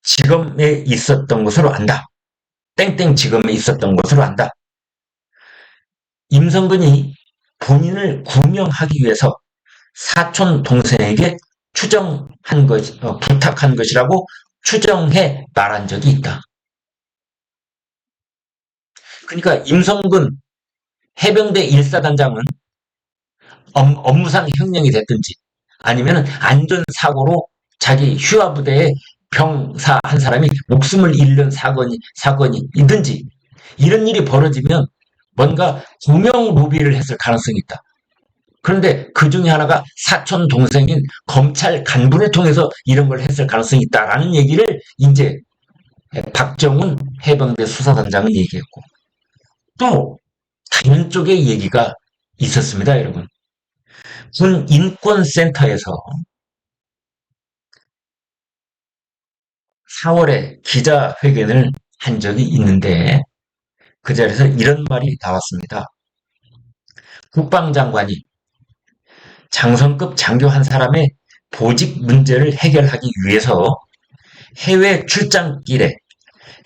지검에 있었던 것으로 안다. 땡땡 지검에 있었던 것으로 안다. 임성근이 본인을 구명하기 위해서 사촌 동생에게 부탁한 것이라고 추정해 말한 적이 있다. 그러니까 임성근 해병대 1사단장은 업무상 횡령이 됐든지 아니면 안전사고로 자기 휴화 부대에 병사 한 사람이 목숨을 잃는 사건이 있든지 이런 일이 벌어지면 뭔가 조명 로비를 했을 가능성이 있다. 그런데 그 중에 하나가 사촌 동생인 검찰 간부를 통해서 이런 걸 했을 가능성이 있다라는 얘기를 이제 박정훈 해병대 수사단장은 얘기했고 또 다른 쪽의 얘기가 있었습니다, 여러분. 군 인권센터에서 4월에 기자회견을 한 적이 있는데 그 자리에서 이런 말이 나왔습니다. 국방장관이 장성급 장교 한 사람의 보직 문제를 해결하기 위해서 해외 출장길에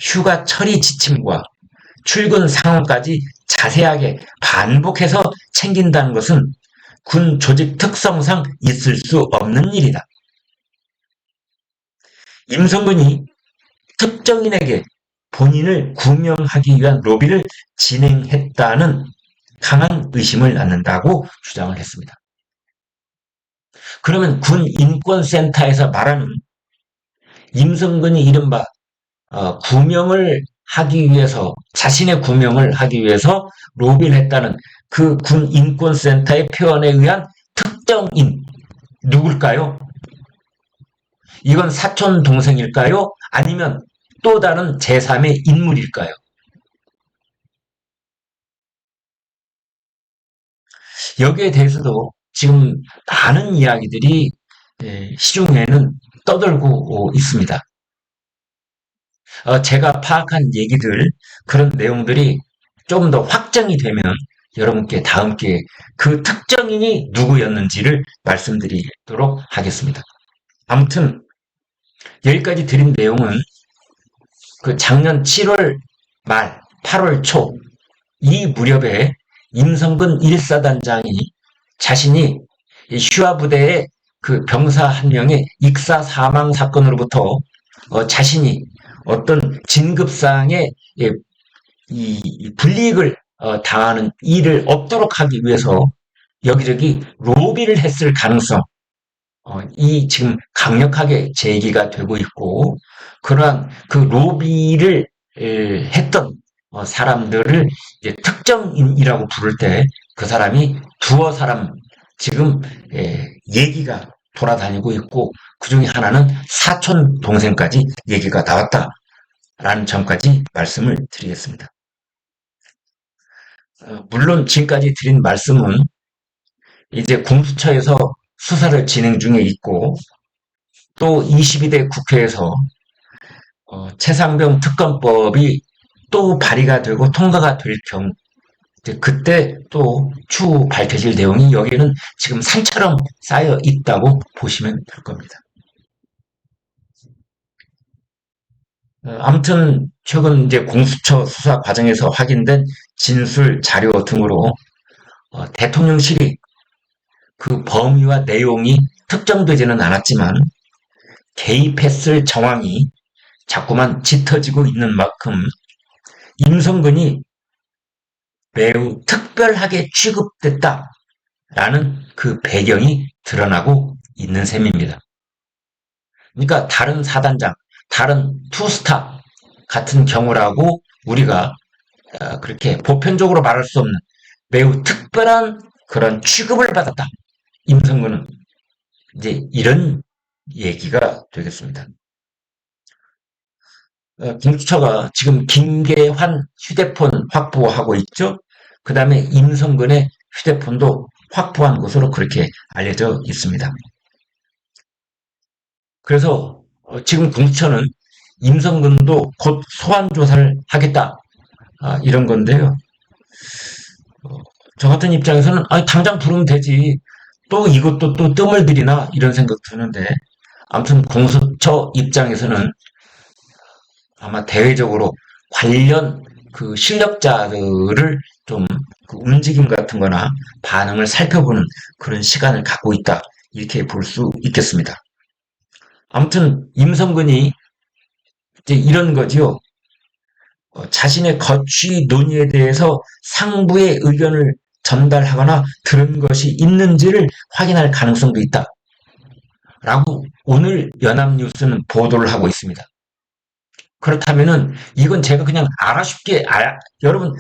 휴가 처리 지침과 출근 상황까지 자세하게 반복해서 챙긴다는 것은 군 조직 특성상 있을 수 없는 일이다. 임성근이 특정인에게 본인을 구명하기 위한 로비를 진행했다는 강한 의심을 낳는다고 주장을 했습니다. 그러면 군 인권센터에서 말하는 임성근이 이른바 구명을 하기 위해서 자신의 구명을 하기 위해서 로비를 했다는 그 군 인권센터의 표현에 의한 특정인 누굴까요? 이건 사촌 동생일까요? 아니면 또 다른 제3의 인물일까요? 여기에 대해서도 지금 많은 이야기들이 시중에는 떠돌고 있습니다. 제가 파악한 얘기들, 그런 내용들이 좀 더 확정이 되면 여러분께 다음 기회에 그 특정인이 누구였는지를 말씀드리도록 하겠습니다. 아무튼 여기까지 드린 내용은 그 작년 7월 말, 8월 초 이 무렵에 임성근 1사단장이 자신이 휴화 부대의 그 병사 한 명의 익사 사망 사건으로부터 자신이 어떤 진급상의 이 불이익을 당하는 일을 없도록 하기 위해서 여기저기 로비를 했을 가능성, 이 지금 강력하게 제기가 되고 있고, 그러한 그 로비를 했던 사람들을 이제 특정인이라고 부를 때 그 사람이 두어 사람 지금 얘기가 돌아다니고 있고 그 중에 하나는 사촌 동생까지 얘기가 나왔다라는 점까지 말씀을 드리겠습니다. 물론 지금까지 드린 말씀은 이제 공수처에서 수사를 진행 중에 있고 또 22대 국회에서 최상병 특검법이 또 발의가 되고 통과가 될 경우 그때 또 추후 밝혀질 내용이 여기는 지금 산처럼 쌓여 있다고 보시면 될 겁니다. 아무튼 최근 이제 공수처 수사 과정에서 확인된 진술 자료 등으로 대통령실이 그 범위와 내용이 특정되지는 않았지만 개입했을 정황이 자꾸만 짙어지고 있는 만큼 임성근이 매우 특별하게 취급됐다라는 그 배경이 드러나고 있는 셈입니다. 그러니까 다른 사단장, 다른 투스타 같은 경우라고 우리가 그렇게 보편적으로 말할 수 없는 매우 특별한 그런 취급을 받았다. 임성근은 이제 이런 얘기가 되겠습니다. 공수처가 지금 김계환 휴대폰 확보하고 있죠. 그 다음에 임성근의 휴대폰도 확보한 것으로 그렇게 알려져 있습니다. 그래서 지금 공수처는 임성근도 곧 소환 조사를 하겠다 이런 건데요. 저 같은 입장에서는 당장 부르면 되지. 또 이것도 또 뜸을 들이나 이런 생각 드는데 아무튼 공수처 입장에서는 아마 대외적으로 관련 그 실력자들을 좀 그 움직임 같은 거나 반응을 살펴보는 그런 시간을 갖고 있다. 이렇게 볼 수 있겠습니다. 아무튼 임성근이 이제 이런 거지요. 자신의 거취 논의에 대해서 상부의 의견을 전달하거나 들은 것이 있는지를 확인할 가능성도 있다. 라고 오늘 연합뉴스는 보도를 하고 있습니다. 그렇다면은 이건 제가 그냥 알아쉽게 여러분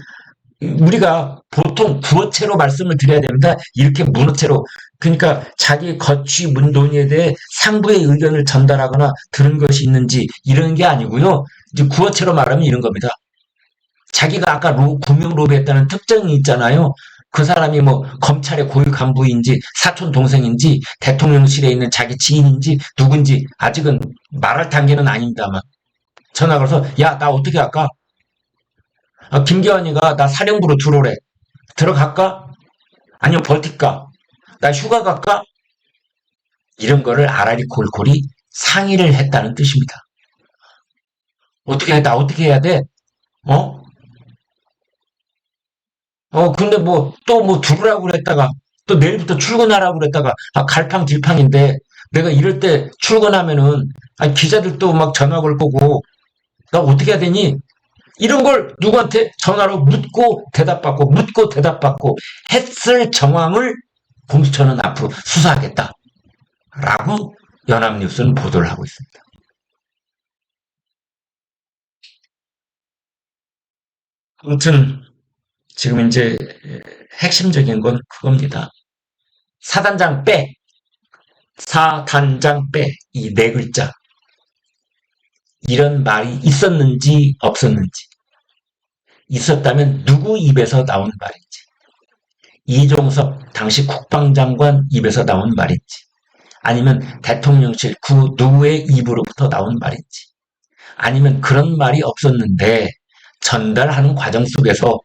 우리가 보통 구어체로 말씀을 드려야 됩니다. 이렇게 문어체로. 그러니까 자기 거취 문동에 대해 상부의 의견을 전달하거나 들은 것이 있는지 이런 게 아니고요. 이제 구어체로 말하면 이런 겁니다. 자기가 아까 구명 로비했다는 특정이 있잖아요. 그 사람이 뭐 검찰의 고위 간부인지 사촌 동생인지 대통령실에 있는 자기 지인인지 누군지 아직은 말할 단계는 아닙니다만 전화 걸어서 야, 나 어떻게 할까? 김기환이가 나 사령부로 들어오래. 들어갈까? 아니면 버틸까? 나 휴가 갈까? 이런 거를 아라리 콜콜이 상의를 했다는 뜻입니다. 어떻게 해? 나 어떻게 해야 돼? 어? 근데 뭐, 또 뭐 들으라고 그랬다가, 또 내일부터 출근하라고 그랬다가, 갈팡질팡인데, 내가 이럴 때 출근하면은, 기자들도 막 전화 걸 거고, 나 어떻게 해야 되니? 이런 걸 누구한테 전화로 묻고 대답받고, 묻고 대답받고 했을 정황을 공수처는 앞으로 수사하겠다. 라고 연합뉴스는 보도를 하고 있습니다. 아무튼, 지금 이제 핵심적인 건 그겁니다. 사단장 빼, 사단장 빼, 이 네 글자. 이런 말이 있었는지 없었는지. 있었다면 누구 입에서 나온 말인지. 이종석 당시 국방장관 입에서 나온 말인지. 아니면 대통령실 그 누구의 입으로부터 나온 말인지. 아니면 그런 말이 없었는데 전달하는 과정 속에서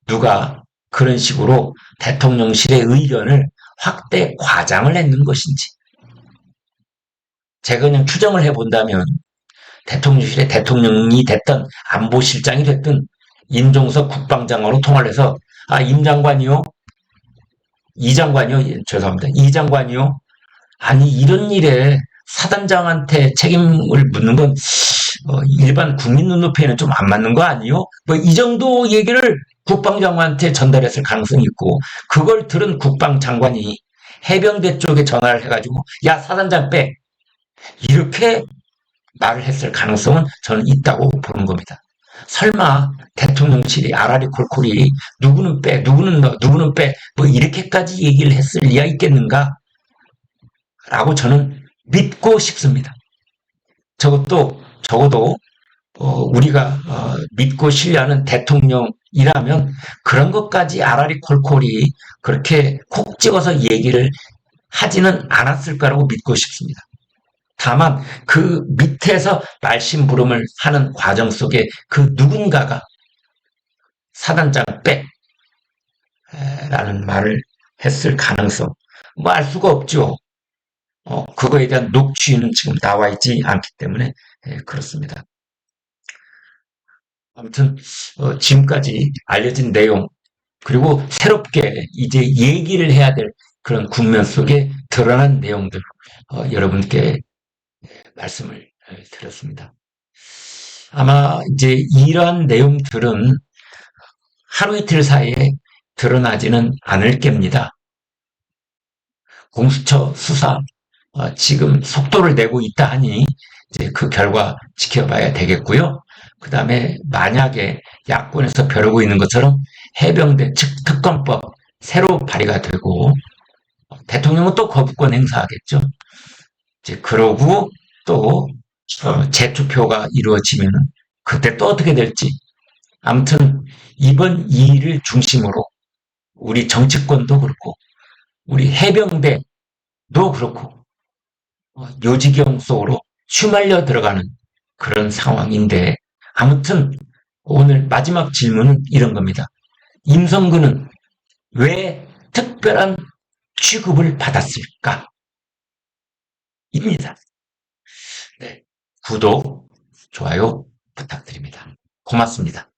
누가 그런 식으로 대통령실의 의견을 확대 과장을 했는 것인지. 제가 그냥 추정을 해본다면 대통령실에 대통령이 됐든 안보실장이 됐든 임종석 국방장관으로 통화를 해서 임 장관이요? 이 장관이요? 죄송합니다. 이 장관이요? 아니 이런 일에 사단장한테 책임을 묻는 건 일반 국민 눈높이에는 좀 안 맞는 거 아니요? 뭐 이 정도 얘기를 국방장관한테 전달했을 가능성이 있고 그걸 들은 국방장관이 해병대 쪽에 전화를 해가지고 야 사단장 빼 이렇게 말을 했을 가능성은 저는 있다고 보는 겁니다. 설마 대통령실이 아라리 콜콜이 누구는 빼 누구는 넣어 누구는 빼 뭐 이렇게까지 얘기를 했을 리가 있겠는가 라고 저는 믿고 싶습니다. 적어도 우리가 믿고 신뢰하는 대통령이라면 그런 것까지 아라리 콜콜이 그렇게 콕 찍어서 얘기를 하지는 않았을 거라고 믿고 싶습니다. 다만 그 밑에서 말심부름을 하는 과정 속에 그 누군가가 사단장 빼라는 말을 했을 가능성 뭐 알 수가 없죠. 그거에 대한 녹취는 지금 나와 있지 않기 때문에 그렇습니다. 아무튼 지금까지 알려진 내용 그리고 새롭게 이제 얘기를 해야 될 그런 국면 속에 드러난 내용들 여러분께 말씀을 드렸습니다. 아마 이제 이러한 내용들은 하루 이틀 사이에 드러나지는 않을 겁니다. 공수처 수사 지금 속도를 내고 있다 하니 이제 그 결과 지켜봐야 되겠고요. 그 다음에 만약에 야권에서 벼르고 있는 것처럼 해병대 특검법 새로 발의가 되고 대통령은 또 거부권 행사하겠죠. 이제 그러고 또 재투표가 이루어지면 그때 또 어떻게 될지 아무튼 이번 이 일을 중심으로 우리 정치권도 그렇고 우리 해병대도 그렇고 요지경 속으로 휘말려 들어가는 그런 상황인데 아무튼 오늘 마지막 질문은 이런 겁니다. 임성근은 왜 특별한 취급을 받았을까? 입니다. 네, 구독, 좋아요 부탁드립니다. 고맙습니다.